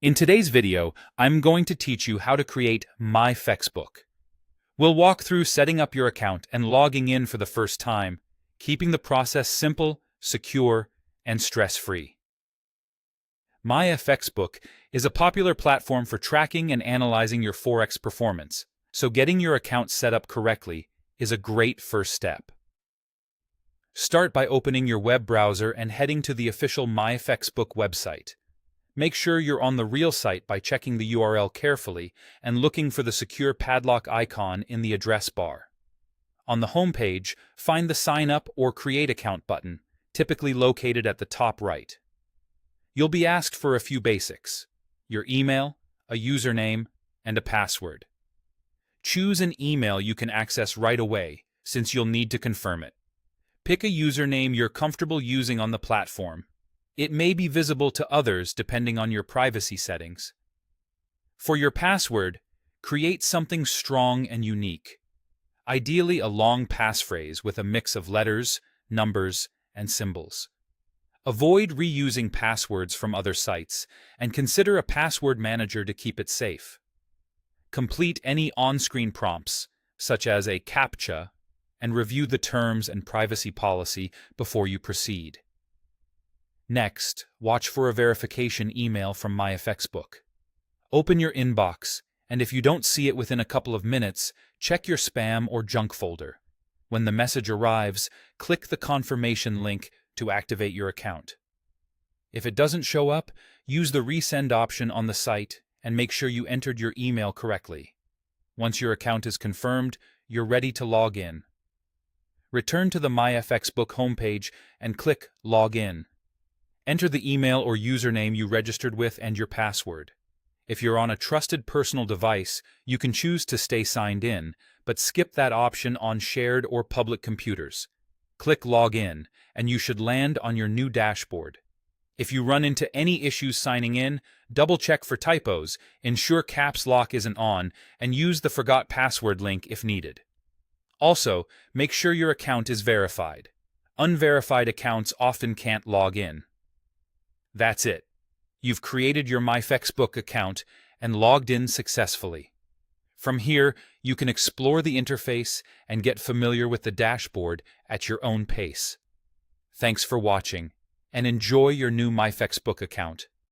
In today's video, I'm going to teach you how to create Myfxbook. We'll walk through setting up your account and logging in for the first time, keeping the process simple, secure, and stress-free. Myfxbook is a popular platform for tracking and analyzing your Forex performance, so getting your account set up correctly is a great first step. Start by opening your web browser and heading to the official Myfxbook website. Make sure you're on the real site by checking the URL carefully and looking for the secure padlock icon in the address bar. On the home page, find the Sign Up or Create Account button, typically located at the top right. You'll be asked for a few basics: your email, a username, and a password. Choose an email you can access right away, since you'll need to confirm it. Pick a username you're comfortable using on the platform. It may be visible to others depending on your privacy settings. For your password, create something strong and unique. Ideally, a long passphrase with a mix of letters, numbers, and symbols. Avoid reusing passwords from other sites, and consider a password manager to keep it safe. Complete any on-screen prompts, such as a CAPTCHA, and review the terms and privacy policy before you proceed. Next, watch for a verification email from Myfxbook. Open your inbox, and if you don't see it within a couple of minutes, check your spam or junk folder. When the message arrives, click the confirmation link to activate your account. If it doesn't show up, use the resend option on the site and make sure you entered your email correctly. Once your account is confirmed, you're ready to log in. Return to the Myfxbook homepage and click Log In. Enter the email or username you registered with and your password. If you're on a trusted personal device, you can choose to stay signed in, but skip that option on shared or public computers. Click Log In, and you should land on your new dashboard. If you run into any issues signing in, double-check for typos, ensure caps lock isn't on, and use the Forgot Password link if needed. Also, make sure your account is verified. Unverified accounts often can't log in. That's it. You've created your Myfxbook account and logged in successfully. From here, you can explore the interface and get familiar with the dashboard at your own pace. Thanks for watching, and enjoy your new Myfxbook account.